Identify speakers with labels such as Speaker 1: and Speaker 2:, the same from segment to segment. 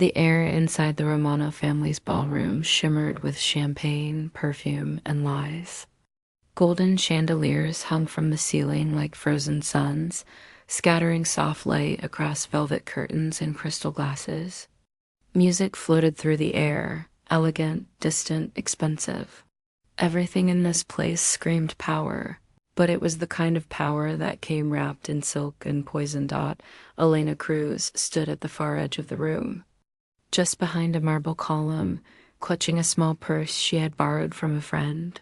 Speaker 1: The air inside the Romano family's ballroom shimmered with champagne, perfume, and lies. Golden chandeliers hung from the ceiling like frozen suns, scattering soft light across velvet curtains and crystal glasses. Music floated through the air, elegant, distant, expensive. Everything in this place screamed power, but it was the kind of power that came wrapped in silk and poison dot. Elena Cruz stood at the far edge of the room, just behind a marble column, clutching a small purse she had borrowed from a friend.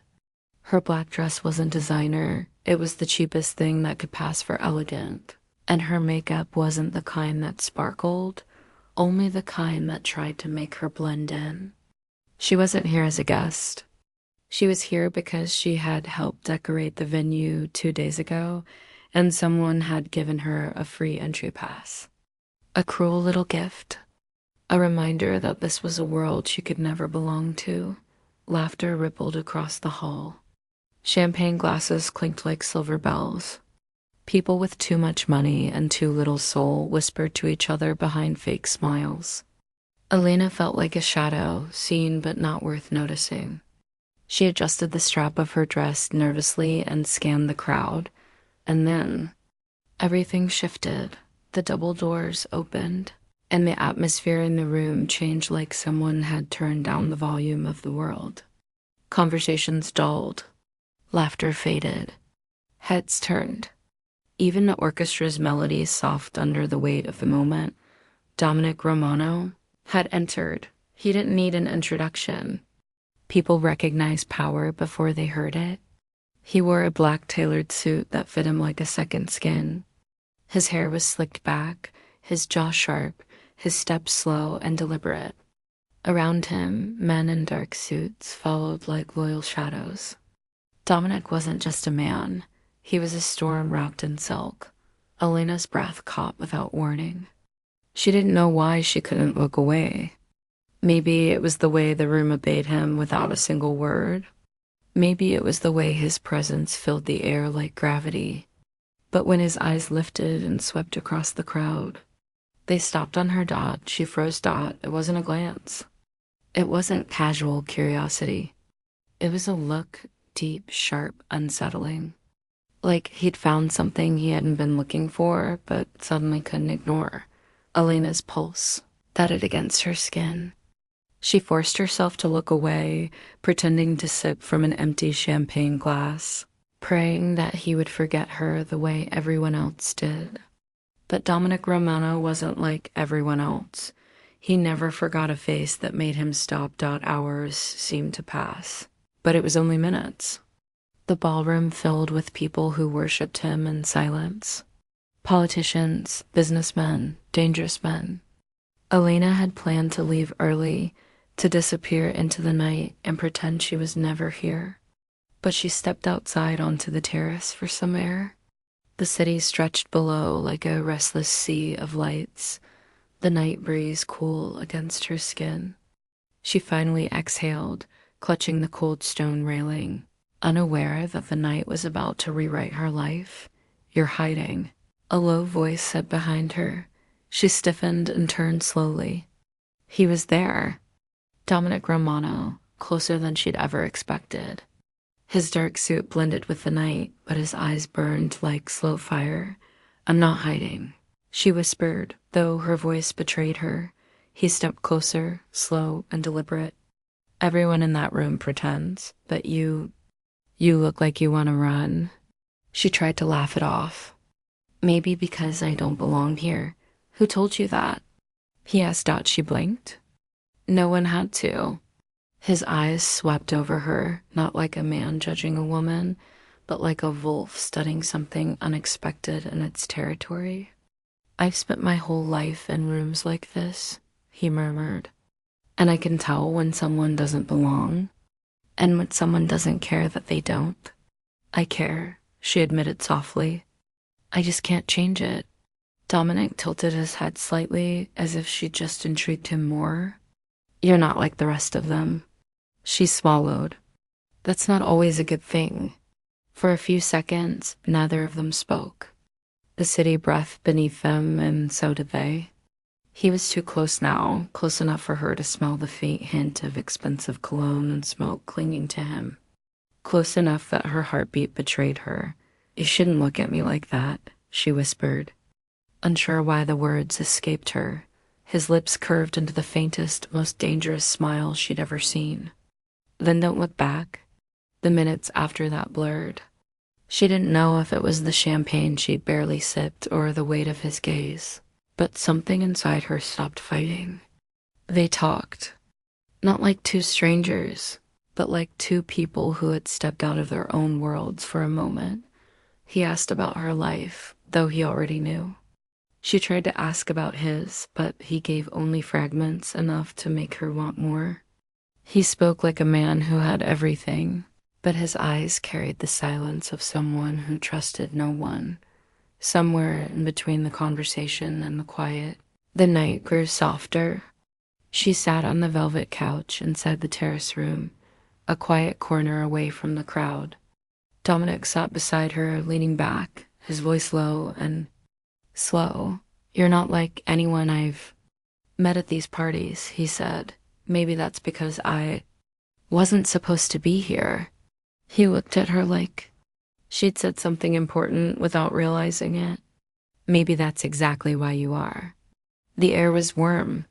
Speaker 1: Her black dress wasn't designer, it was the cheapest thing that could pass for elegant. And her makeup wasn't the kind that sparkled, only the kind that tried to make her blend in. She wasn't here as a guest. She was here because she had helped decorate the venue 2 days ago, and someone had given her a free entry pass. A cruel little gift. A reminder that this was a world she could never belong to. Laughter rippled across the hall. Champagne glasses clinked like silver bells. People with too much money and too little soul whispered to each other behind fake smiles. Elena felt like a shadow, seen but not worth noticing. She adjusted the strap of her dress nervously and scanned the crowd. And then, everything shifted. The double doors opened, and the atmosphere in the room changed like someone had turned down the volume of the world. Conversations dulled. Laughter faded. Heads turned. Even the orchestra's melodies soft under the weight of the moment. Dominic Romano had entered. He didn't need an introduction. People recognized power before they heard it. He wore a black tailored suit that fit him like a second skin. His hair was slicked back, his jaw sharp, his steps slow and deliberate. Around him, men in dark suits followed like loyal shadows. Dominic wasn't just a man. He was a storm wrapped in silk. Elena's breath caught without warning. She didn't know why she couldn't look away. Maybe it was the way the room obeyed him without a single word. Maybe it was the way his presence filled the air like gravity. But when his eyes lifted and swept across the crowd, they stopped on her. She froze. It wasn't a glance. It wasn't casual curiosity. It was a look, deep, sharp, unsettling. Like he'd found something he hadn't been looking for, but suddenly couldn't ignore. Elena's pulse thudded against her skin. She forced herself to look away, pretending to sip from an empty champagne glass, praying that he would forget her the way everyone else did. But Dominic Romano wasn't like everyone else. He never forgot a face that made him stop. Hours seemed to pass, but it was only minutes. The ballroom filled with people who worshipped him in silence. Politicians, businessmen, dangerous men. Elena had planned to leave early, to disappear into the night and pretend she was never here. But she stepped outside onto the terrace for some air. The city stretched below like a restless sea of lights, the night breeze cool against her skin. She finally exhaled, clutching the cold stone railing, unaware that the night was about to rewrite her life. "You're hiding," a low voice said behind her. She stiffened and turned slowly. He was there. Dominic Romano, closer than she'd ever expected. His dark suit blended with the night, but his eyes burned like slow fire. "I'm not hiding," she whispered, though her voice betrayed her. He stepped closer, slow and deliberate. "Everyone in that room pretends, but you look like you want to run." She tried to laugh it off. "Maybe because I don't belong here." "Who told you that?" he asked. She blinked. No one had to. His eyes swept over her, not like a man judging a woman, but like a wolf studying something unexpected in its territory. "I've spent my whole life in rooms like this," he murmured. "And I can tell when someone doesn't belong, and when someone doesn't care that they don't." "I care," she admitted softly. "I just can't change it." Dominic tilted his head slightly, as if she'd just intrigued him more. "You're not like the rest of them." She swallowed. That's not always a good thing. For a few seconds, neither of them spoke. The city breathed beneath them, and so did they. He was too close now, close enough for her to smell the faint hint of expensive cologne and smoke clinging to him. Close enough that her heartbeat betrayed her. "You shouldn't look at me like that," she whispered, unsure why the words escaped her. His lips curved into the faintest, most dangerous smile she'd ever seen. "Then don't look back." The minutes after that blurred. She didn't know if it was the champagne she'd barely sipped or the weight of his gaze, but something inside her stopped fighting. They talked, not like two strangers, but like two people who had stepped out of their own worlds for a moment. He asked about her life, though he already knew. She tried to ask about his, but he gave only fragments, enough to make her want more. He spoke like a man who had everything, but his eyes carried the silence of someone who trusted no one. Somewhere in between the conversation and the quiet, the night grew softer. She sat on the velvet couch inside the terrace room, a quiet corner away from the crowd. Dominic sat beside her, leaning back, his voice low and slow. "You're not like anyone I've met at these parties," he said. "Maybe that's because I wasn't supposed to be here." He looked at her like she'd said something important without realizing it. "Maybe that's exactly why you are." The air was warm.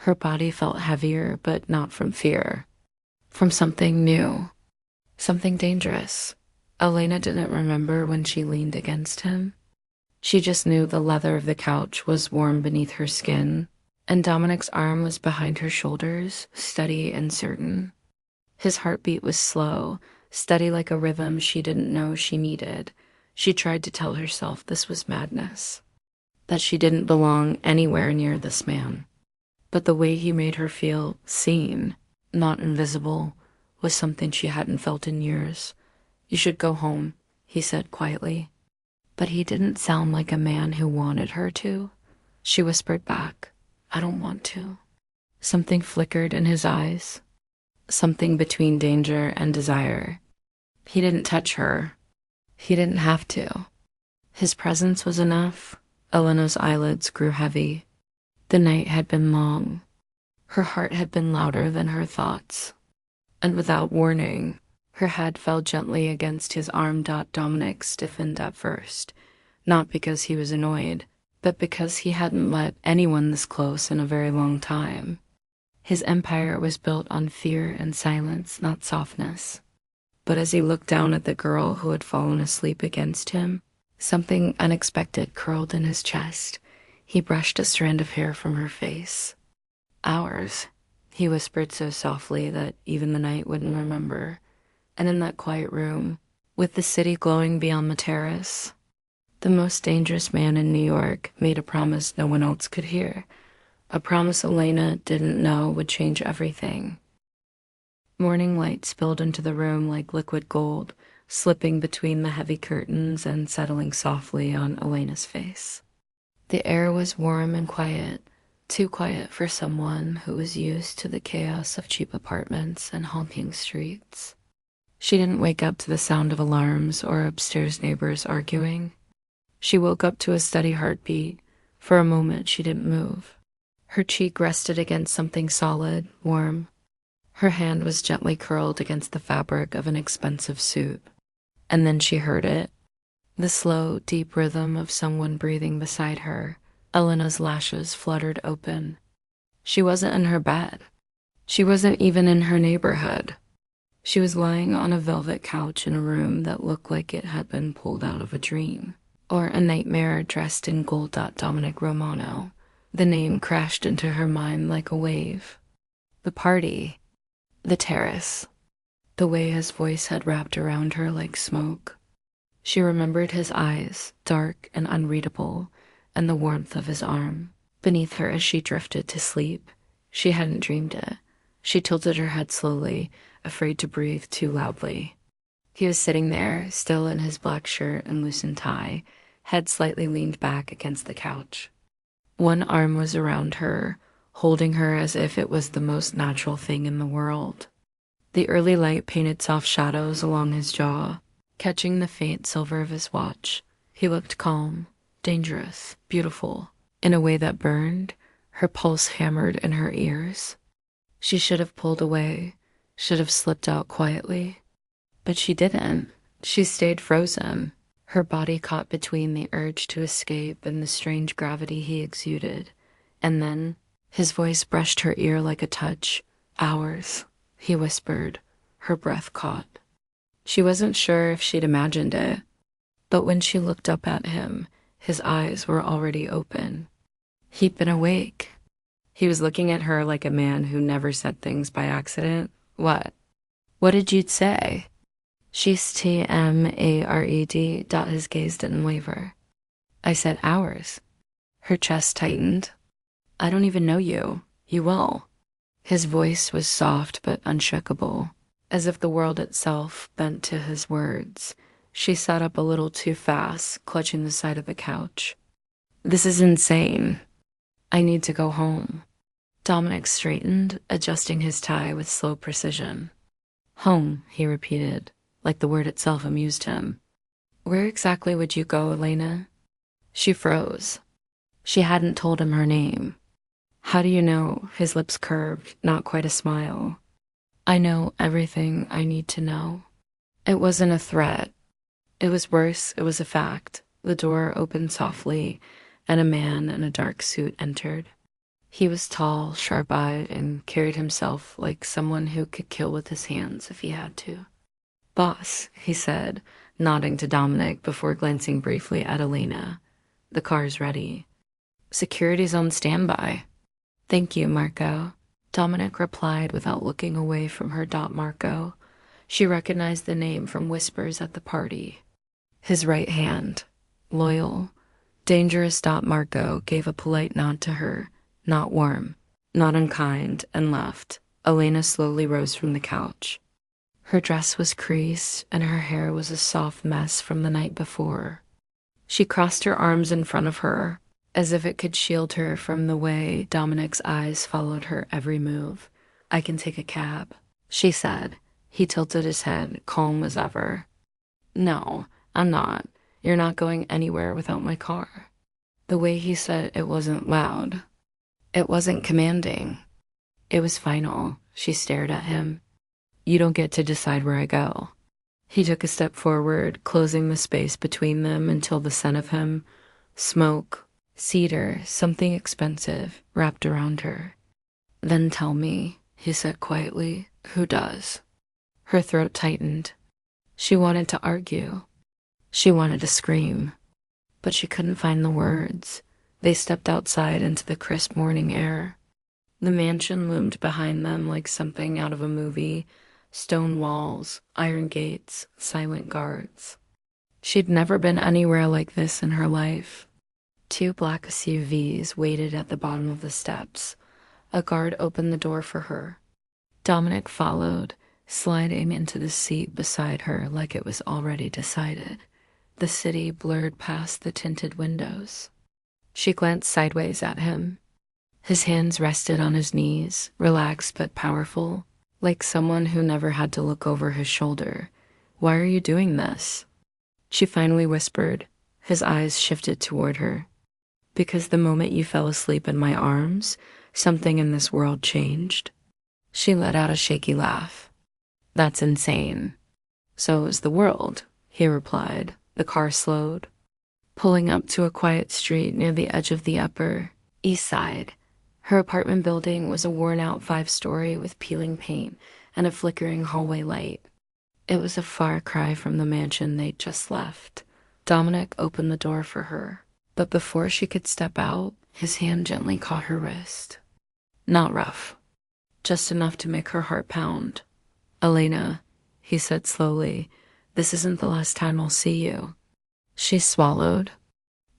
Speaker 1: Her body felt heavier, but not from fear. From something new. Something dangerous. Elena didn't remember when she leaned against him. She just knew the leather of the couch was warm beneath her skin, and Dominic's arm was behind her shoulders, steady and certain. His heartbeat was slow, steady like a rhythm she didn't know she needed. She tried to tell herself this was madness, that she didn't belong anywhere near this man. But the way he made her feel seen, not invisible, was something she hadn't felt in years. "You should go home," he said quietly. But he didn't sound like a man who wanted her to. She whispered back, "I don't want to." Something flickered in his eyes, something between danger and desire. He didn't touch her. He didn't have to. His presence was enough. Elena's eyelids grew heavy. The night had been long. Her heart had been louder than her thoughts. And without warning, her head fell gently against his arm. Dominic stiffened at first, not because he was annoyed, but because he hadn't let anyone this close in a very long time. His empire was built on fear and silence, not softness. But as he looked down at the girl who had fallen asleep against him, something unexpected curled in his chest. He brushed a strand of hair from her face. "Ours," he whispered so softly that even the night wouldn't remember. And in that quiet room, with the city glowing beyond the terrace, the most dangerous man in New York made a promise no one else could hear. A promise Elena didn't know would change everything. Morning light spilled into the room like liquid gold, slipping between the heavy curtains and settling softly on Elena's face. The air was warm and quiet, too quiet for someone who was used to the chaos of cheap apartments and honking streets. She didn't wake up to the sound of alarms or upstairs neighbors arguing. She woke up to a steady heartbeat. For a moment, she didn't move. Her cheek rested against something solid, warm. Her hand was gently curled against the fabric of an expensive suit. And then she heard it. The slow, deep rhythm of someone breathing beside her. Elena's lashes fluttered open. She wasn't in her bed. She wasn't even in her neighborhood. She was lying on a velvet couch in a room that looked like it had been pulled out of a dream, or a nightmare dressed in gold. Dominic Romano. The name crashed into her mind like a wave. The party. The terrace. The way his voice had wrapped around her like smoke. She remembered his eyes, dark and unreadable, and the warmth of his arm beneath her as she drifted to sleep. She hadn't dreamed it. She tilted her head slowly, afraid to breathe too loudly. He was sitting there, still in his black shirt and loosened tie, head slightly leaned back against the couch. One arm was around her, holding her as if it was the most natural thing in the world. The early light painted soft shadows along his jaw, catching the faint silver of his watch. He looked calm, dangerous, beautiful, in a way that burned. her pulse hammered in her ears. She should have pulled away, should have slipped out quietly. But she didn't. She stayed frozen, her body caught between the urge to escape and the strange gravity he exuded. And then his voice brushed her ear like a touch. "Hours," he whispered, her breath caught. She wasn't sure if she'd imagined it, but when she looked up at him, his eyes were already open. He'd been awake. He was looking at her like a man who never said things by accident. "What? What did you say?" She's TMARED. His gaze didn't waver. "I said hours." Her chest tightened. "I don't even know you. You will." His voice was soft but unshakable, as if the world itself bent to his words. She sat up a little too fast, clutching the side of the couch. "This is insane. I need to go home." Dominic straightened, adjusting his tie with slow precision. "Home," he repeated, like the word itself amused him. "Where exactly would you go, Elena?" She froze. She hadn't told him her name. "How do you know?" His lips curved, not quite a smile. "I know everything I need to know." It wasn't a threat. It was worse, it was a fact. The door opened softly, and a man in a dark suit entered. He was tall, sharp-eyed, and carried himself like someone who could kill with his hands if he had to. "Boss," he said, nodding to Dominic before glancing briefly at Elena. "The car's ready." "Security's on standby." "Thank you, Marco," Dominic replied without looking away from her. Marco. She recognized the name from whispers at the party. His right hand. Loyal. Dangerous. Marco gave a polite nod to her. Not warm, not unkind, and left. Elena slowly rose from the couch. Her dress was creased, and her hair was a soft mess from the night before. She crossed her arms in front of her, as if it could shield her from the way Dominic's eyes followed her every move. "I can take a cab," she said. He tilted his head, calm as ever. "No, I'm not. You're not going anywhere without my car." The way he said it wasn't loud. It wasn't commanding. It was final. She stared at him. "You don't get to decide where I go." He took a step forward, closing the space between them until the scent of him, smoke, cedar, something expensive, wrapped around her. "Then tell me," he said quietly, "who does?" Her throat tightened. She wanted to argue. She wanted to scream. But she couldn't find the words. They stepped outside into the crisp morning air. The mansion loomed behind them like something out of a movie. Stone walls, iron gates, silent guards. She'd never been anywhere like this in her life. 2 black SUVs waited at the bottom of the steps. A guard opened the door for her. Dominic followed, sliding into the seat beside her like it was already decided. The city blurred past the tinted windows. She glanced sideways at him. His hands rested on his knees, relaxed but powerful, like someone who never had to look over his shoulder. "Why are you doing this?" She finally whispered. His eyes shifted toward her. "Because the moment you fell asleep in my arms, something in this world changed." She let out a shaky laugh. "That's insane." "So is the world," he replied. The car slowed, pulling up to a quiet street near the edge of the Upper East Side. Her apartment building was a worn-out 5-story with peeling paint and a flickering hallway light. It was a far cry from the mansion they'd just left. Dominic opened the door for her, but before she could step out, his hand gently caught her wrist. Not rough, just enough to make her heart pound. "Elena," he said slowly, "this isn't the last time I'll see you." She swallowed.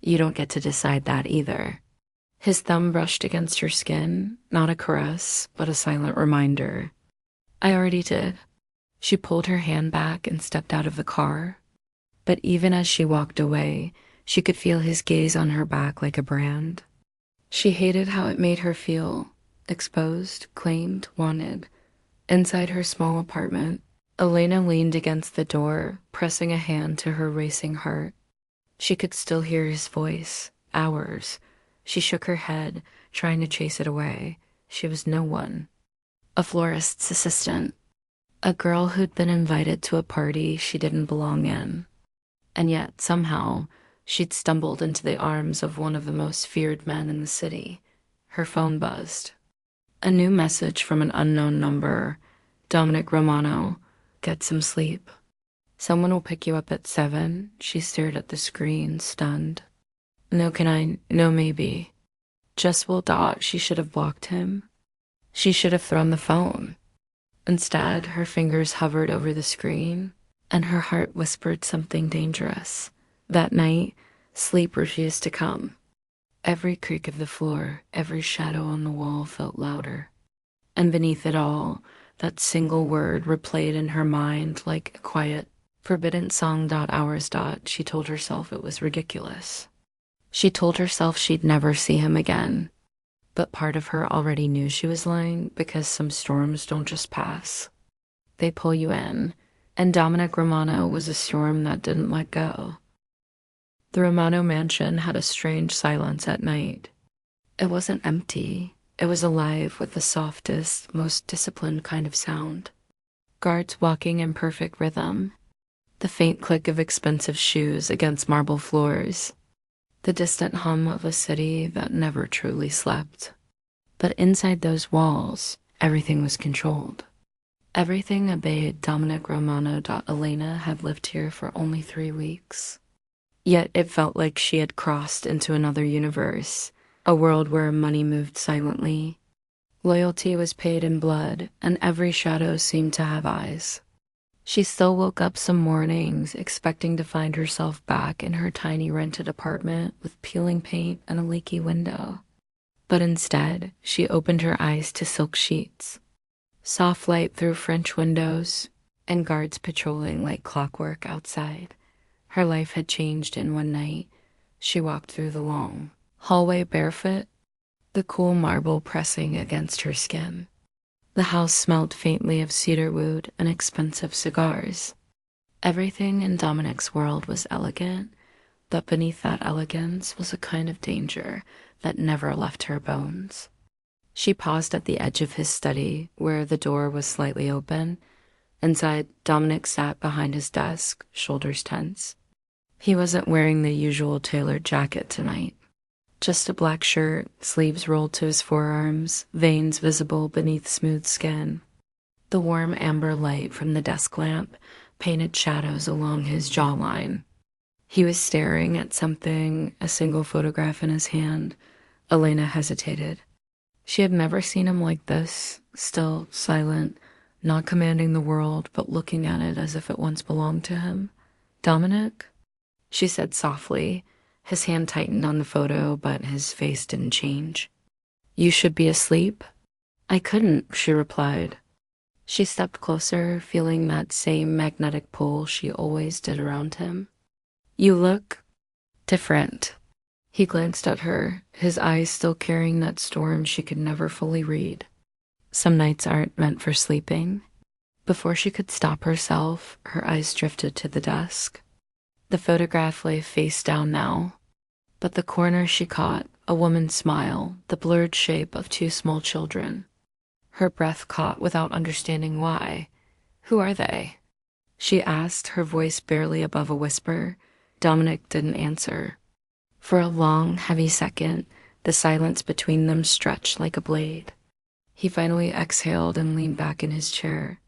Speaker 1: "You don't get to decide that either." His thumb brushed against her skin, not a caress, but a silent reminder. "I already did." She pulled her hand back and stepped out of the car. But even as she walked away, she could feel his gaze on her back like a brand. She hated how it made her feel, exposed, claimed, wanted. Inside her small apartment, Elena leaned against the door, pressing a hand to her racing heart. She could still hear his voice. Hours. She shook her head, trying to chase it away. She was no one. A florist's assistant. A girl who'd been invited to a party she didn't belong in. And yet, somehow, she'd stumbled into the arms of one of the most feared men in the city. Her phone buzzed. A new message from an unknown number. Dominic Romano. Get some sleep. Someone will pick you up at 7. She stared at the screen, stunned. No, can I? No, maybe. Just will dot. She should have blocked him. She should have thrown the phone. Instead, her fingers hovered over the screen, and her heart whispered something dangerous. That night, sleep refused to come. Every creak of the floor, every shadow on the wall felt louder. And beneath it all, that single word replayed in her mind like a quiet, forbidden song. Hours. She told herself it was ridiculous. She told herself she'd never see him again. But part of her already knew she was lying, because some storms don't just pass. They pull you in, and Dominic Romano was a storm that didn't let go. The Romano mansion had a strange silence at night. It wasn't empty. It was alive with the softest, most disciplined kind of sound. Guards walking in perfect rhythm. The faint click of expensive shoes against marble floors. The distant hum of a city that never truly slept. But inside those walls, everything was controlled. Everything obeyed Dominic Romano. Elena had lived here for only 3 weeks. Yet it felt like she had crossed into another universe, a world where money moved silently. Loyalty was paid in blood, and every shadow seemed to have eyes. She still woke up some mornings expecting to find herself back in her tiny rented apartment with peeling paint and a leaky window. But instead, she opened her eyes to silk sheets, soft light through French windows, and guards patrolling like clockwork outside. Her life had changed in one night. She walked through the long hallway barefoot, the cool marble pressing against her skin. The house smelled faintly of cedarwood and expensive cigars. Everything in Dominic's world was elegant, but beneath that elegance was a kind of danger that never left her bones. She paused at the edge of his study, where the door was slightly open. Inside, Dominic sat behind his desk, shoulders tense. He wasn't wearing the usual tailored jacket tonight. Just a black shirt, sleeves rolled to his forearms, veins visible beneath smooth skin. The warm amber light from the desk lamp painted shadows along his jawline. He was staring at something, a single photograph in his hand. Elena hesitated. She had never seen him like this, still, silent, not commanding the world, but looking at it as if it once belonged to him. "Dominic?" she said softly. His hand tightened on the photo, but his face didn't change. "You should be asleep." "I couldn't," she replied. She stepped closer, feeling that same magnetic pull she always did around him. "You look different." He glanced at her, his eyes still carrying that storm she could never fully read. Some nights aren't meant for sleeping. Before she could stop herself, her eyes drifted to the desk. The photograph lay face down now, but the corner she caught, a woman's smile, the blurred shape of 2 small children. Her breath caught without understanding why. "Who are they?" she asked, her voice barely above a whisper. Dominic didn't answer. For a long, heavy second, the silence between them stretched like a blade. He finally exhaled and leaned back in his chair,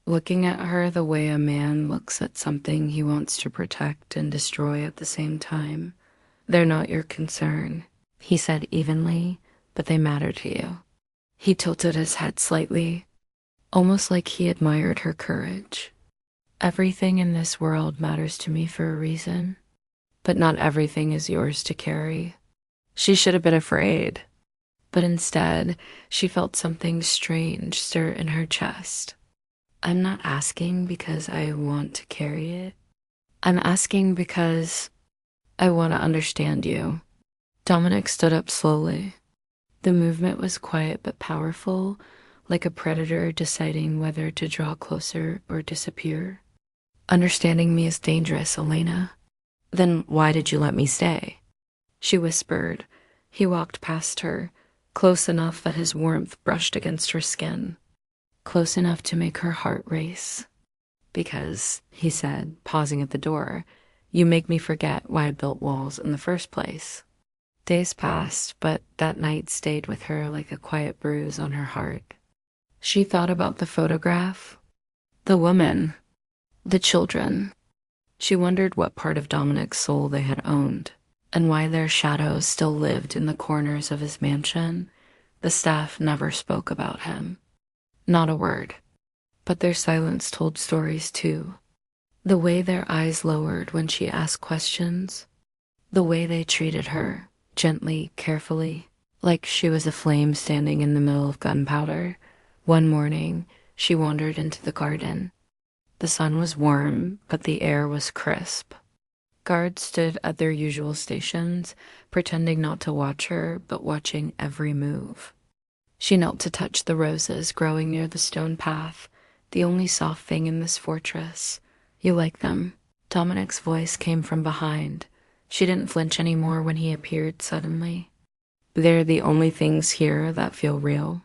Speaker 1: looking at her the way a man looks at something he wants to protect and destroy at the same time. "They're not your concern," he said evenly, "but they matter to you." He tilted his head slightly, almost like he admired her courage. "Everything in this world matters to me for a reason, but not everything is yours to carry." She should have been afraid, but instead, she felt something strange stir in her chest. "I'm not asking because I want to carry it. I'm asking because I want to understand you." Dominic stood up slowly. The movement was quiet but powerful, like a predator deciding whether to draw closer or disappear. "Understanding me is dangerous, Elena." "Then why did you let me stay?" she whispered. He walked past her, close enough that his warmth brushed against her skin, close enough to make her heart race. Because, he said, pausing at the door, you make me forget why I built walls in the first place. Days passed, but that night stayed with her like a quiet bruise on her heart. She thought about the photograph, the woman, the children. She wondered what part of Dominic's soul they had owned, and why their shadows still lived in the corners of his mansion. The staff never spoke about him. Not a word. But their silence told stories too. The way their eyes lowered when she asked questions, the way they treated her, gently, carefully, like she was a flame standing in the middle of gunpowder. One morning, she wandered into the garden. The sun was warm, but the air was crisp. Guards stood at their usual stations, pretending not to watch her, but watching every move. She knelt to touch the roses growing near the stone path, the only soft thing in this fortress. You like them? Dominic's voice came from behind. She didn't flinch anymore when he appeared suddenly. They're the only things here that feel real.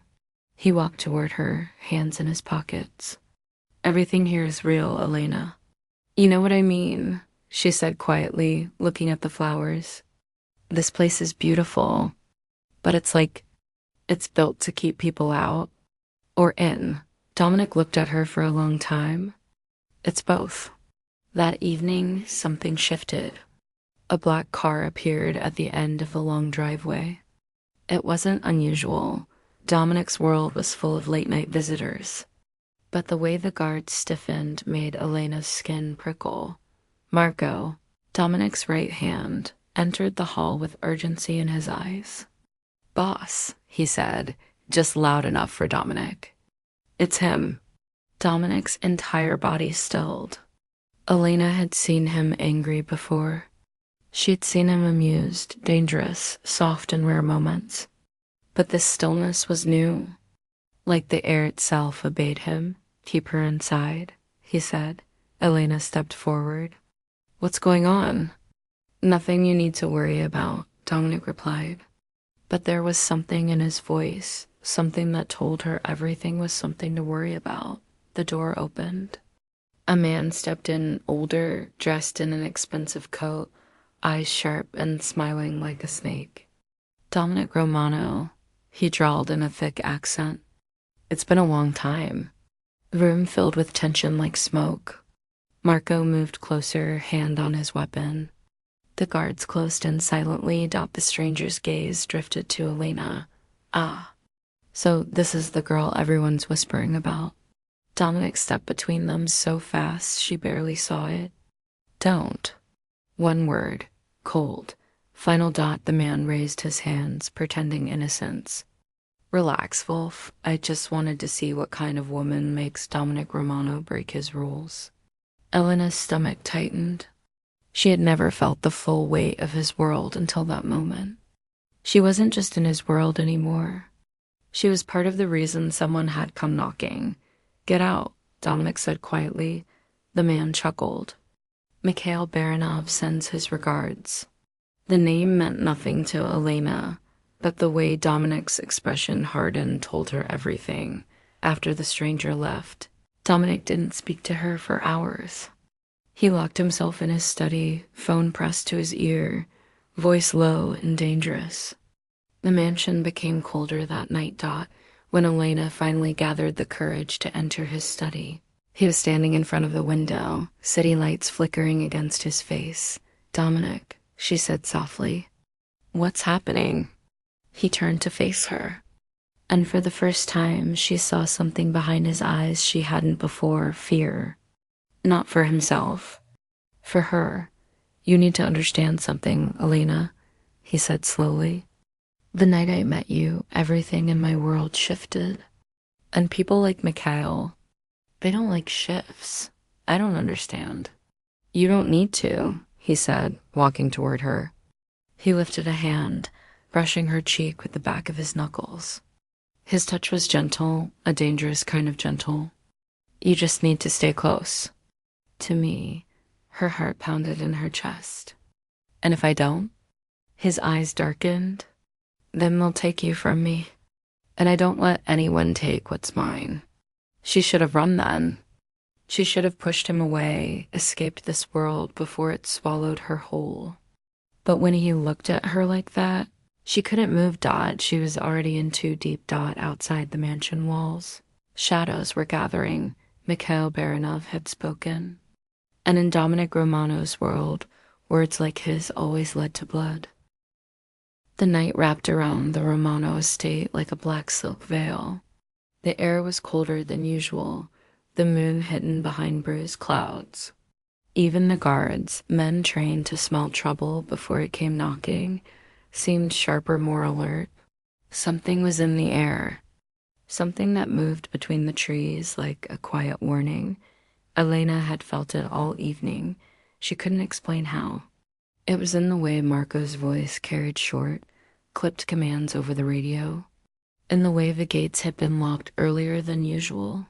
Speaker 1: He walked toward her, hands in his pockets. Everything here is real, Elena. You know what I mean, she said quietly, looking at the flowers. This place is beautiful, but it's built to keep people out. Or in. Dominic looked at her for a long time. It's both. That evening, something shifted. A black car appeared at the end of the long driveway. It wasn't unusual. Dominic's world was full of late-night visitors. But the way the guards stiffened made Elena's skin prickle. Marco, Dominic's right hand, entered the hall with urgency in his eyes. Boss, he said, just loud enough for Dominic. It's him. Dominic's entire body stilled. Elena had seen him angry before. She'd seen him amused, dangerous, soft in rare moments. But this stillness was new. Like the air itself obeyed him. Keep her inside, he said. Elena stepped forward. What's going on? Nothing you need to worry about, Dominic replied. But there was something in his voice, something that told her everything was something to worry about. The door opened. A man stepped in, older, dressed in an expensive coat, eyes sharp and smiling like a snake. Dominic Romano, he drawled in a thick accent. It's been a long time. The room filled with tension like smoke. Marco moved closer, hand on his weapon. The guards closed in silently. The stranger's gaze drifted to Elena. Ah, so this is the girl everyone's whispering about. Dominic stepped between them so fast she barely saw it. Don't. One word. Cold. Final dot. The man raised his hands, pretending innocence. Relax, Wolf. I just wanted to see what kind of woman makes Dominic Romano break his rules. Elena's stomach tightened. She had never felt the full weight of his world until that moment. She wasn't just in his world anymore. She was part of the reason someone had come knocking. Get out, Dominic said quietly. The man chuckled. Mikhail Baranov sends his regards. The name meant nothing to Elena, but the way Dominic's expression hardened told her everything. After the stranger left, Dominic didn't speak to her for hours. He locked himself in his study, phone pressed to his ear, voice low and dangerous. The mansion became colder that night, when Elena finally gathered the courage to enter his study. He was standing in front of the window, city lights flickering against his face. Dominic, she said softly. What's happening? He turned to face her. And for the first time, she saw something behind his eyes she hadn't before, fear. Not for himself. For her. You need to understand something, Elena, he said slowly. The night I met you, everything in my world shifted. And people like Mikhail, they don't like shifts. I don't understand. You don't need to, he said, walking toward her. He lifted a hand, brushing her cheek with the back of his knuckles. His touch was gentle, a dangerous kind of gentle. You just need to stay close. To me, her heart pounded in her chest. And if I don't? His eyes darkened. Then they'll take you from me. And I don't let anyone take what's mine. She should have run then. She should have pushed him away, escaped this world before it swallowed her whole. But when he looked at her like that, she couldn't move. She was already in too deep. Outside the mansion walls. Shadows were gathering. Mikhail Baranov had spoken. And in Dominic Romano's world, words like his always led to blood. The night wrapped around the Romano estate like a black silk veil. The air was colder than usual, the moon hidden behind bruised clouds. Even the guards, men trained to smell trouble before it came knocking, seemed sharper, more alert. Something was in the air, something that moved between the trees like a quiet warning. Elena had felt it all evening. She couldn't explain how. It was in the way Marco's voice carried short, clipped commands over the radio, in the way the gates had been locked earlier than usual,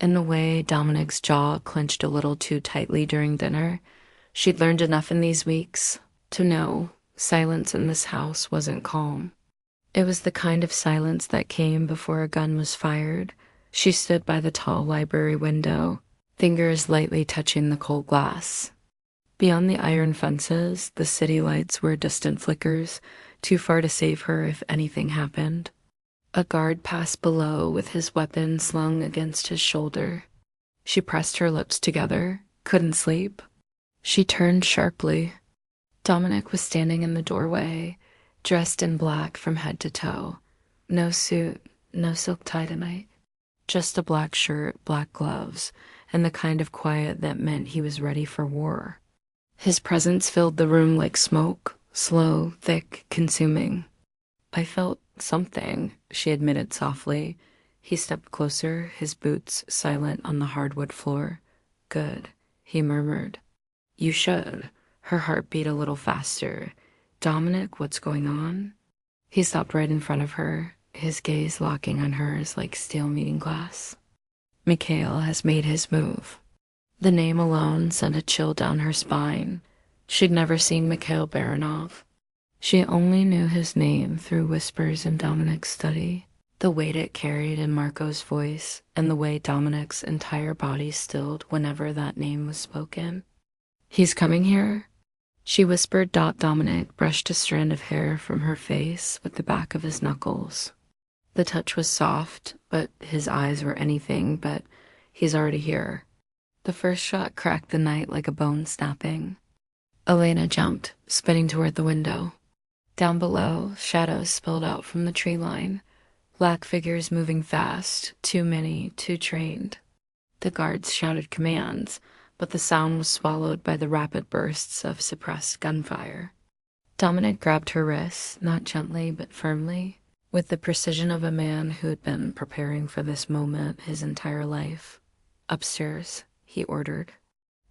Speaker 1: in the way Dominic's jaw clenched a little too tightly during dinner. She'd learned enough in these weeks to know silence in this house wasn't calm. It was the kind of silence that came before a gun was fired. She stood by the tall library window, fingers lightly touching the cold glass. Beyond the iron fences, the city lights were distant flickers, too far to save her if anything happened. A guard passed below with his weapon slung against his shoulder. She pressed her lips together, couldn't sleep. She turned sharply. Dominic was standing in the doorway, dressed in black from head to toe. No suit, no silk tie tonight. Just a black shirt, black gloves, and the kind of quiet that meant he was ready for war. His presence filled the room like smoke, slow, thick, consuming. I felt something, she admitted softly. He stepped closer, his boots silent on the hardwood floor. Good, he murmured. You should. Her heart beat a little faster. Dominic, what's going on? He stopped right in front of her, his gaze locking on hers like steel meeting glass. Mikhail has made his move. The name alone sent a chill down her spine. She'd never seen Mikhail Baranov. She only knew his name through whispers in Dominic's study, the weight it carried in Marco's voice, and the way Dominic's entire body stilled whenever that name was spoken. He's coming here? She whispered. Dominic brushed a strand of hair from her face with the back of his knuckles. The touch was soft, but his eyes were anything but. He's already here. The first shot cracked the night like a bone snapping. Elena jumped, spinning toward the window. Down below, shadows spilled out from the tree line, black figures moving fast, too many, too trained. The guards shouted commands, but the sound was swallowed by the rapid bursts of suppressed gunfire. Dominic grabbed her wrists, not gently but firmly, with the precision of a man who had been preparing for this moment his entire life. Upstairs, he ordered.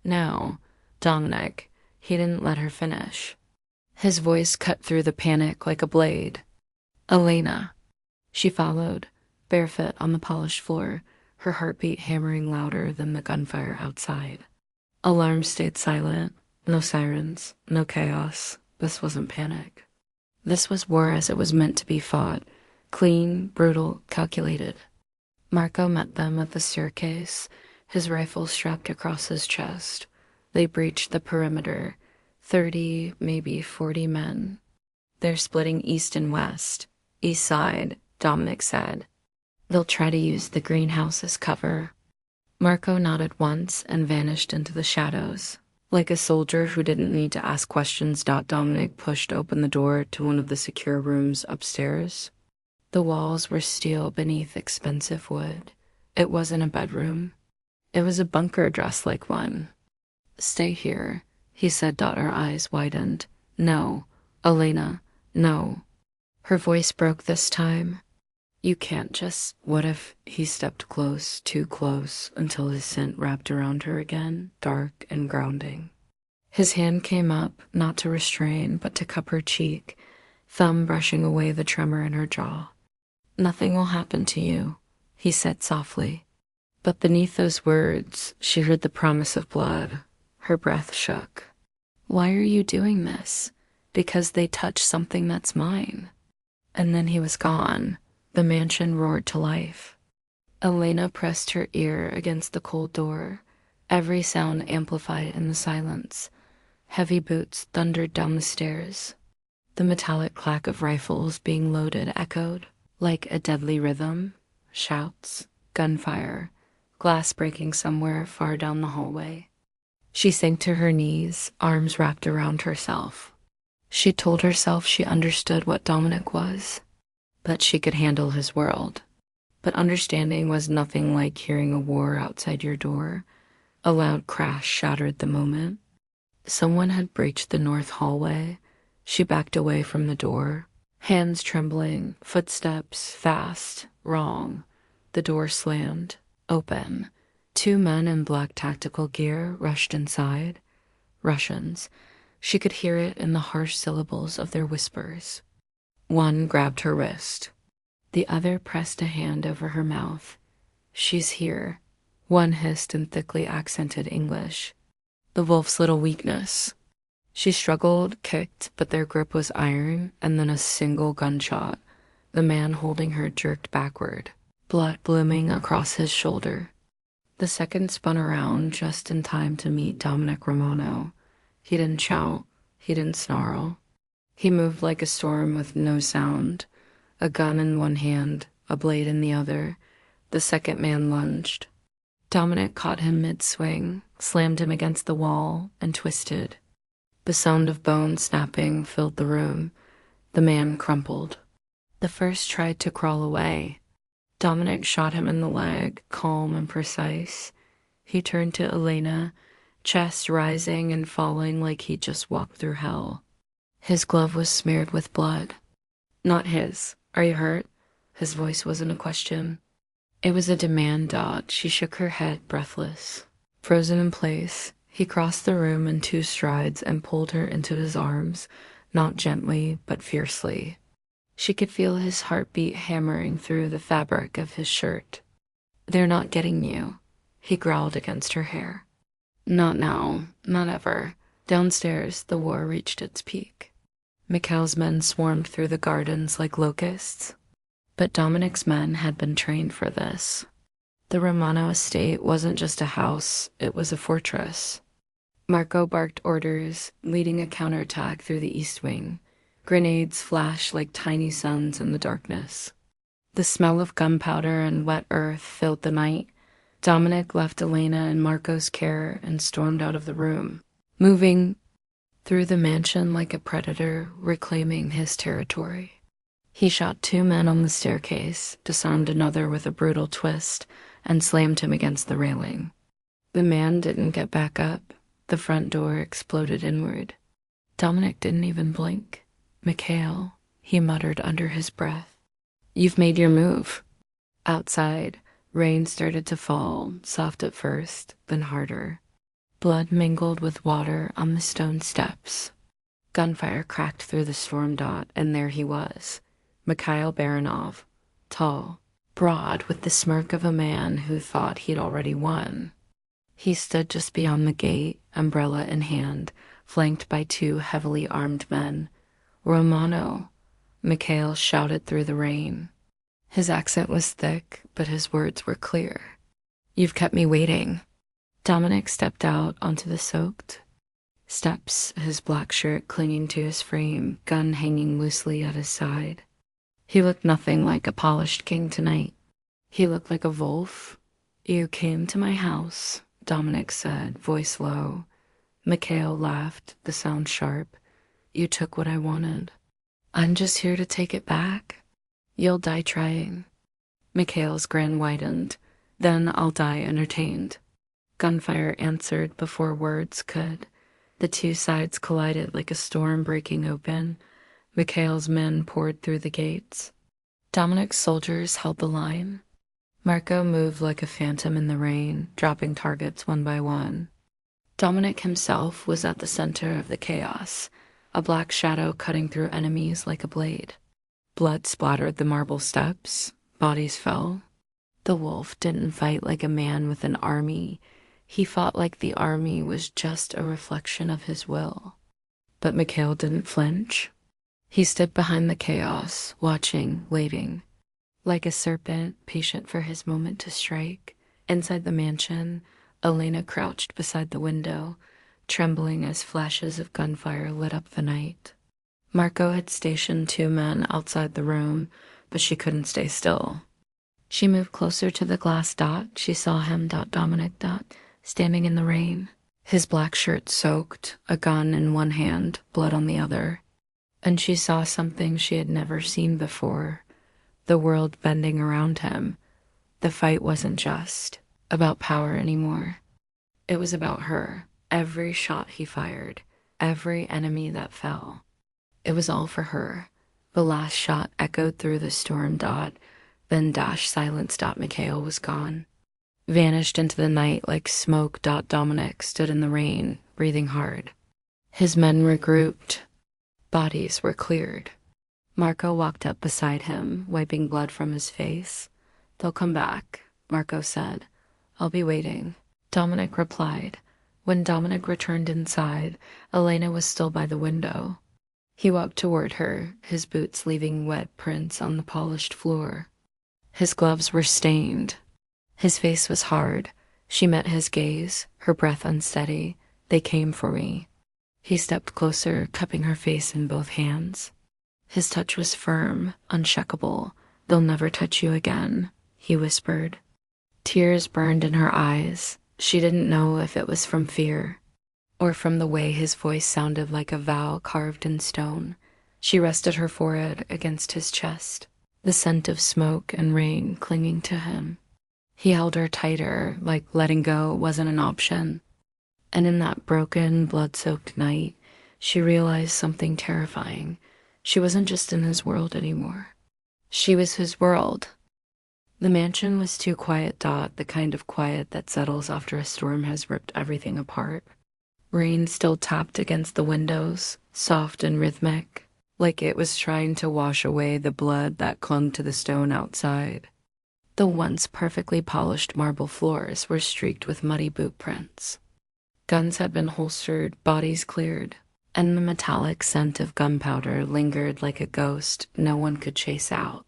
Speaker 1: No, Dominic. He didn't let her finish. His voice cut through the panic like a blade. Elena. She followed, barefoot on the polished floor, her heartbeat hammering louder than the gunfire outside. Alarms stayed silent. No sirens, no chaos. This wasn't panic. This was war as it was meant to be fought. Clean, brutal, calculated. Marco met them at the staircase, his rifle strapped across his chest. They breached the perimeter. 30, maybe 40 men. They're splitting east and west. East side, Dominic said. They'll try to use the greenhouse as cover. Marco nodded once and vanished into the shadows. Like a soldier who didn't need to ask questions, Dominic pushed open the door to one of the secure rooms upstairs. The walls were steel beneath expensive wood. It wasn't a bedroom. It was a bunker dressed like one. Stay here, he said. Her eyes widened. No, Elena, no. Her voice broke this time. You can't just. What if he stepped close, too close, until his scent wrapped around her again, dark and grounding. His hand came up, not to restrain, but to cup her cheek, thumb brushing away the tremor in her jaw. Nothing will happen to you, he said softly. But beneath those words, she heard the promise of blood. Her breath shook. Why are you doing this? Because they touch something that's mine. And then he was gone. The mansion roared to life. Elena pressed her ear against the cold door, every sound amplified in the silence. Heavy boots thundered down the stairs. The metallic clack of rifles being loaded echoed like a deadly rhythm. Shouts, gunfire, glass breaking somewhere far down the hallway. She sank to her knees, arms wrapped around herself. She told herself she understood what Dominic was, that she could handle his world. But understanding was nothing like hearing a war outside your door. A loud crash shattered the moment. Someone had breached the north hallway. She backed away from the door, hands trembling, footsteps fast, wrong. The door slammed, open. Two men in black tactical gear rushed inside. Russians. She could hear it in the harsh syllables of their whispers. One grabbed her wrist. The other pressed a hand over her mouth. "She's here," one hissed in thickly accented English. The wolf's little weakness. She struggled, kicked, but their grip was iron, and then a single gunshot. The man holding her jerked backward, blood blooming across his shoulder. The second spun around just in time to meet Dominic Romano. He didn't shout. He didn't snarl. He moved like a storm with no sound. A gun in one hand, a blade in the other. The second man lunged. Dominic caught him mid-swing, slammed him against the wall, and twisted. The sound of bone snapping filled the room. The man crumpled. The first tried to crawl away. Dominic shot him in the leg, calm and precise. He turned to Elena, chest rising and falling like he'd just walked through hell. His glove was smeared with blood. Not his. "Are you hurt?" His voice wasn't a question. It was a demand. Dot. She shook her head, breathless. Frozen in place, he crossed the room in 2 strides and pulled her into his arms, not gently, but fiercely. She could feel his heartbeat hammering through the fabric of his shirt. "They're not getting you," he growled against her hair. "Not now, not ever." Downstairs, the war reached its peak. Mikhail's men swarmed through the gardens like locusts. But Dominic's men had been trained for this. The Romano estate wasn't just a house, it was a fortress. Marco barked orders, leading a counterattack through the east wing. Grenades flashed like tiny suns in the darkness. The smell of gunpowder and wet earth filled the night. Dominic left Elena in Marco's care and stormed out of the room, moving through the mansion like a predator, reclaiming his territory. He shot 2 men on the staircase, disarmed another with a brutal twist, and slammed him against the railing. The man didn't get back up. The front door exploded inward. Dominic didn't even blink. "Mikhail," he muttered under his breath. "You've made your move." Outside, rain started to fall, soft at first, then harder. Blood mingled with water on the stone steps. Gunfire cracked through the storm. Dot, and there he was. Mikhail Baranov, tall, broad, with the smirk of a man who thought he'd already won. He stood just beyond the gate, umbrella in hand, flanked by 2 heavily armed men. "Romano," Mikhail shouted through the rain. His accent was thick, but his words were clear. "You've kept me waiting." Dominic stepped out onto the soaked steps, his black shirt clinging to his frame, gun hanging loosely at his side. He looked nothing like a polished king tonight. He looked like a wolf. "You came to my house," Dominic said, voice low. Mikhail laughed, the sound sharp. "You took what I wanted. I'm just here to take it back. You'll die trying." Mikhail's grin widened. "Then I'll die entertained." Gunfire answered before words could. The 2 sides collided like a storm breaking open. Mikhail's men poured through the gates. Dominic's soldiers held the line. Marco moved like a phantom in the rain, dropping targets one by one. Dominic himself was at the center of the chaos, a black shadow cutting through enemies like a blade. Blood splattered the marble steps. Bodies fell. The wolf didn't fight like a man with an army. He fought like the army was just a reflection of his will. But Mikhail didn't flinch. He stood behind the chaos, watching, waiting. Like a serpent, patient for his moment to strike. Inside the mansion, Elena crouched beside the window, trembling as flashes of gunfire lit up the night. Marco had stationed 2 men outside the room, but she couldn't stay still. She moved closer to the glass dot. She saw him, Dominic, standing in the rain. His black shirt soaked, a gun in one hand, blood on the other. And she saw something she had never seen before. The world bending around him. The fight wasn't just about power anymore. It was about her. Every shot he fired, every enemy that fell. It was all for her. The last shot echoed through the storm. Then dash silenced. Mikhail was gone. Vanished into the night like smoke. Dominic stood in the rain, breathing hard. His men regrouped. Bodies were cleared. Marco walked up beside him, wiping blood from his face. "They'll come back," Marco said. "I'll be waiting." Dominic replied. When Dominic returned inside, Elena was still by the window. He walked toward her, his boots leaving wet prints on the polished floor. His gloves were stained. His face was hard. She met his gaze, her breath unsteady. "They came for me." He stepped closer, cupping her face in both hands. His touch was firm, unshakable. "They'll never touch you again," he whispered. Tears burned in her eyes. She didn't know if it was from fear or from the way his voice sounded like a vow carved in stone. She rested her forehead against his chest, the scent of smoke and rain clinging to him. He held her tighter, like letting go wasn't an option. And in that broken, blood-soaked night, she realized something terrifying. She wasn't just in his world anymore. She was his world. The mansion was too quiet. The kind of quiet that settles after a storm has ripped everything apart. Rain still tapped against the windows, soft and rhythmic, like it was trying to wash away the blood that clung to the stone outside. The once perfectly polished marble floors were streaked with muddy boot prints. Guns had been holstered, bodies cleared, and the metallic scent of gunpowder lingered like a ghost no one could chase out.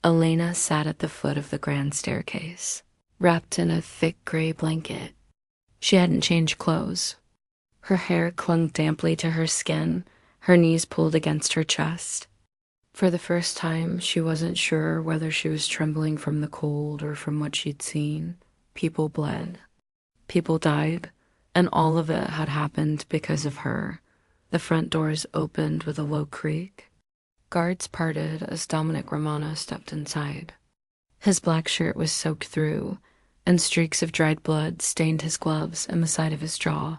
Speaker 1: Elena sat at the foot of the grand staircase, wrapped in a thick gray blanket. She hadn't changed clothes. Her hair clung damply to her skin, her knees pulled against her chest. For the first time, she wasn't sure whether she was trembling from the cold or from what she'd seen. People bled. People died. And all of it had happened because of her. The front doors opened with a low creak. Guards parted as Dominic Romano stepped inside. His black shirt was soaked through, and streaks of dried blood stained his gloves and the side of his jaw.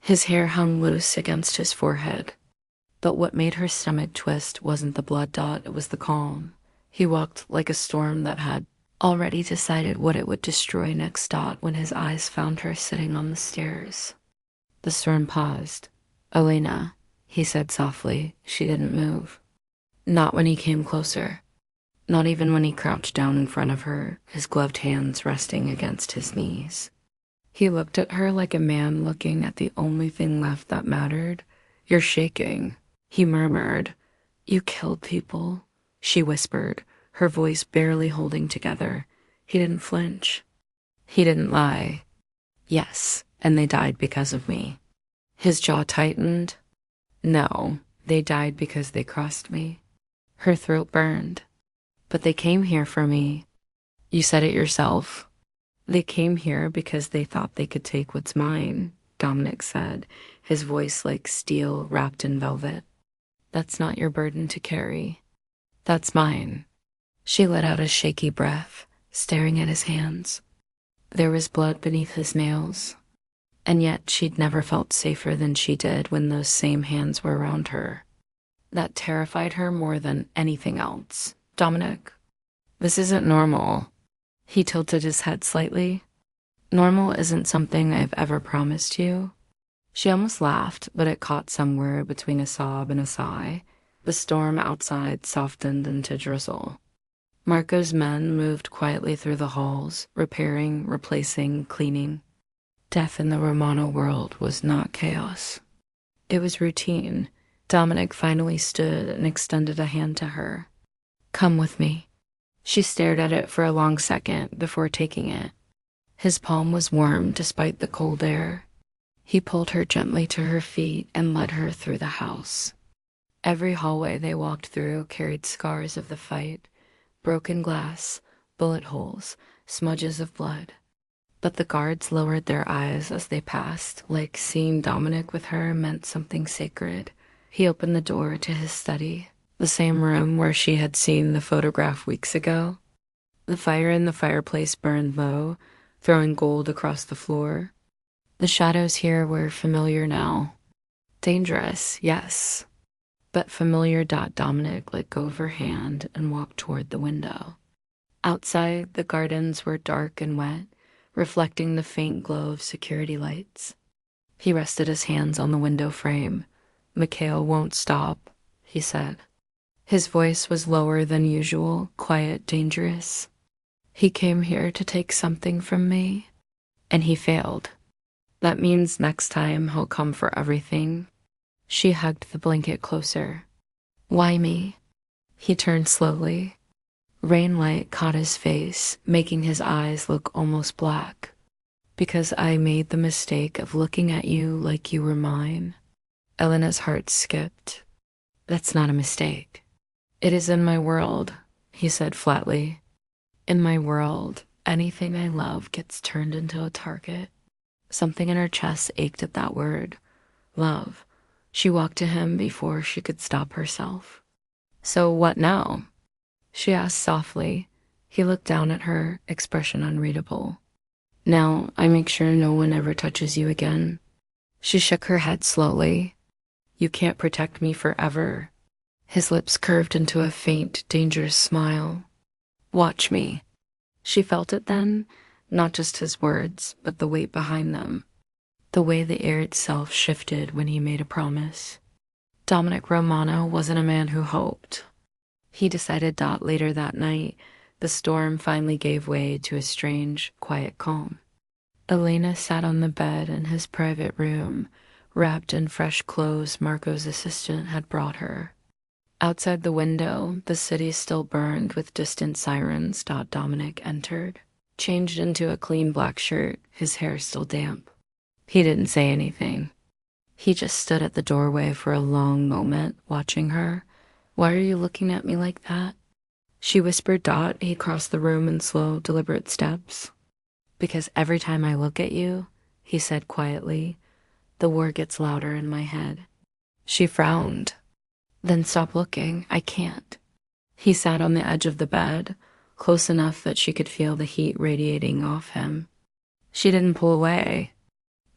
Speaker 1: His hair hung loose against his forehead. But what made her stomach twist wasn't the blood. It was the calm. He walked like a storm that had already decided what it would destroy next. When his eyes found her sitting on the stairs. The storm paused. "Elena," he said softly. She didn't move. Not when he came closer. Not even when he crouched down in front of her, his gloved hands resting against his knees. He looked at her like a man looking at the only thing left that mattered. "You're shaking," he murmured. "You killed people," she whispered, her voice barely holding together. He didn't flinch. He didn't lie. "Yes, and they died because of me." His jaw tightened. "No, they died because they crossed me." Her throat burned. "But they came here for me." "You said it yourself." "They came here because they thought they could take what's mine," Dominic said, his voice like steel wrapped in velvet. "That's not your burden to carry. That's mine." She let out a shaky breath, staring at his hands. There was blood beneath his nails, and yet she'd never felt safer than she did when those same hands were around her. That terrified her more than anything else. "Dominic, this isn't normal." He tilted his head slightly. "Normal isn't something I've ever promised you." She almost laughed, but it caught somewhere between a sob and a sigh. The storm outside softened into drizzle. Marco's men moved quietly through the halls, repairing, replacing, cleaning. Death in the Romano world was not chaos. It was routine. Dominic finally stood and extended a hand to her. Come with me. She stared at it for a long second before taking it. His palm was warm despite the cold air. He pulled her gently to her feet and led her through the house. Every hallway they walked through carried scars of the fight, broken glass, bullet holes, smudges of blood. But the guards lowered their eyes as they passed, like seeing Dominic with her meant something sacred. He opened the door to his study, the same room where she had seen the photograph weeks ago. The fire in the fireplace burned low, throwing gold across the floor. The shadows here were familiar now. Dangerous, yes, but familiar. Dominic let go of her hand and walked toward the window. Outside, the gardens were dark and wet, reflecting the faint glow of security lights. He rested his hands on the window frame. Mikhail won't stop, he said. His voice was lower than usual, quiet, dangerous. He came here to take something from me, and he failed. That means next time he'll come for everything. She hugged the blanket closer. Why me? He turned slowly. Rain light caught his face, making his eyes look almost black. Because I made the mistake of looking at you like you were mine. Elena's heart skipped. That's not a mistake. It is in my world, he said flatly. In my world, anything I love gets turned into a target. Something in her chest ached at that word. Love. She walked to him before she could stop herself. So what now? She asked softly. He looked down at her, expression unreadable. Now I make sure no one ever touches you again. She shook her head slowly. You can't protect me forever. His lips curved into a faint, dangerous smile. Watch me. She felt it then, not just his words, but the weight behind them. The way the air itself shifted when he made a promise. Dominic Romano wasn't a man who hoped. He decided later that night, the storm finally gave way to a strange, quiet calm. Elena sat on the bed in his private room, wrapped in fresh clothes Marco's assistant had brought her. Outside the window, the city still burned with distant sirens. Dominic entered, changed into a clean black shirt, his hair still damp. He didn't say anything. He just stood at the doorway for a long moment, watching her. Why are you looking at me like that? She whispered. He crossed the room in slow, deliberate steps. Because every time I look at you, he said quietly, the war gets louder in my head. She frowned. Then stop looking. I can't. He sat on the edge of the bed, close enough that she could feel the heat radiating off him. She didn't pull away.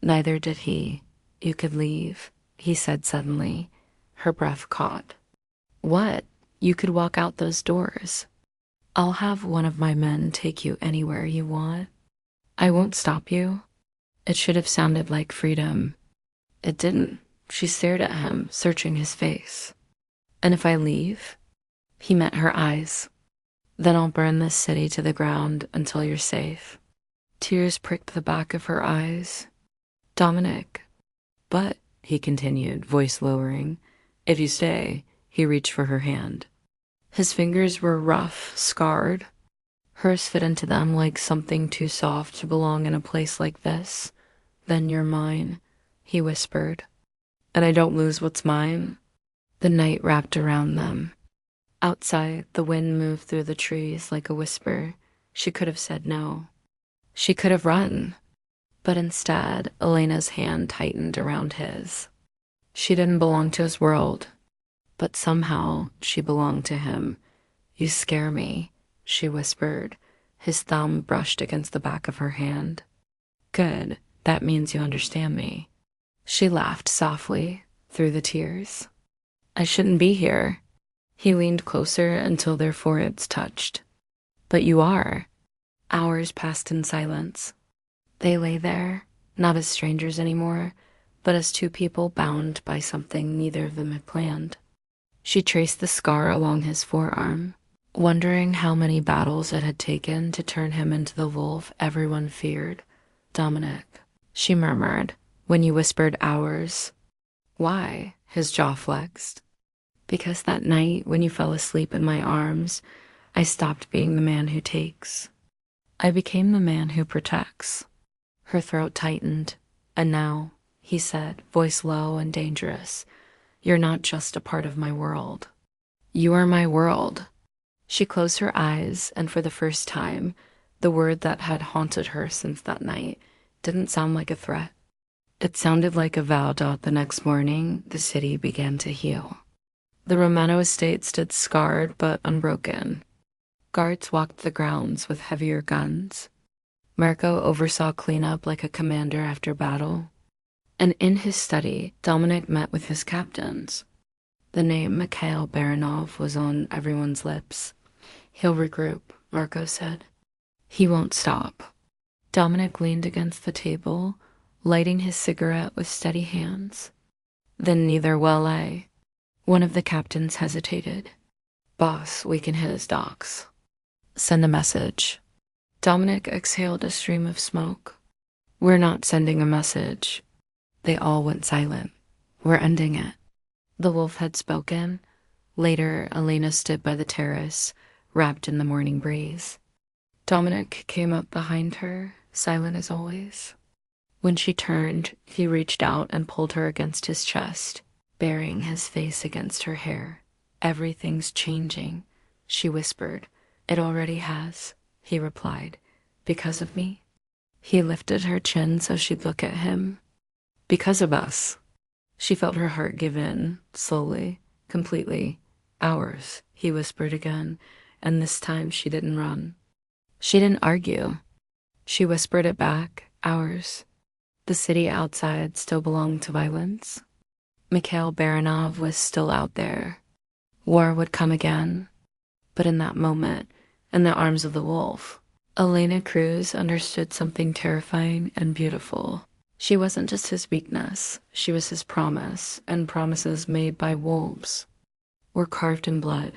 Speaker 1: Neither did he. You could leave, he said suddenly. Her breath caught. What? You could walk out those doors. I'll have one of my men take you anywhere you want. I won't stop you. It should have sounded like freedom. It didn't. She stared at him, searching his face. And if I leave? He met her eyes. Then I'll burn this city to the ground until you're safe. Tears pricked the back of her eyes. Dominic. But, he continued, voice lowering, if you stay. He reached for her hand. His fingers were rough, scarred. Hers fit into them like something too soft to belong in a place like this. Then you're mine, he whispered. And I don't lose what's mine. The night wrapped around them. Outside, the wind moved through the trees like a whisper. She could have said no. She could have run. But instead, Elena's hand tightened around his. She didn't belong to his world. But somehow, she belonged to him. You scare me, she whispered. His thumb brushed against the back of her hand. Good, that means you understand me. She laughed softly, through the tears. I shouldn't be here. He leaned closer until their foreheads touched. But you are. Hours passed in silence. They lay there, not as strangers anymore, but as two people bound by something neither of them had planned. She traced the scar along his forearm, wondering how many battles it had taken to turn him into the wolf everyone feared. Dominic, she murmured, when you whispered hours. Why? His jaw flexed. Because that night, when you fell asleep in my arms, I stopped being the man who takes. I became the man who protects. Her throat tightened. And now, he said, voice low and dangerous, you're not just a part of my world. You are my world. She closed her eyes, and for the first time, the word that had haunted her since that night didn't sound like a threat. It sounded like a vow. The next morning, the city began to heal. The Romano estate stood scarred but unbroken. Guards walked the grounds with heavier guns. Marco oversaw cleanup like a commander after battle. And in his study, Dominic met with his captains. The name Mikhail Baranov was on everyone's lips. He'll regroup, Marco said. He won't stop. Dominic leaned against the table, lighting his cigarette with steady hands. Then neither will I. One of the captains hesitated. Boss, we can hit his docks. Send a message. Dominic exhaled a stream of smoke. We're not sending a message. They all went silent. We're ending it. The wolf had spoken. Later, Elena stood by the terrace, wrapped in the morning breeze. Dominic came up behind her, silent as always. When she turned, he reached out and pulled her against his chest, burying his face against her hair. Everything's changing, she whispered. It already has, he replied. Because of me? He lifted her chin so she'd look at him. Because of us. She felt her heart give in, slowly, completely. Ours, he whispered again, and this time she didn't run. She didn't argue. She whispered it back, ours. The city outside still belonged to violence. Mikhail Baranov was still out there. War would come again. But in that moment, in the arms of the wolf, Elena Cruz understood something terrifying and beautiful. She wasn't just his weakness, she was his promise, and promises made by wolves were carved in blood.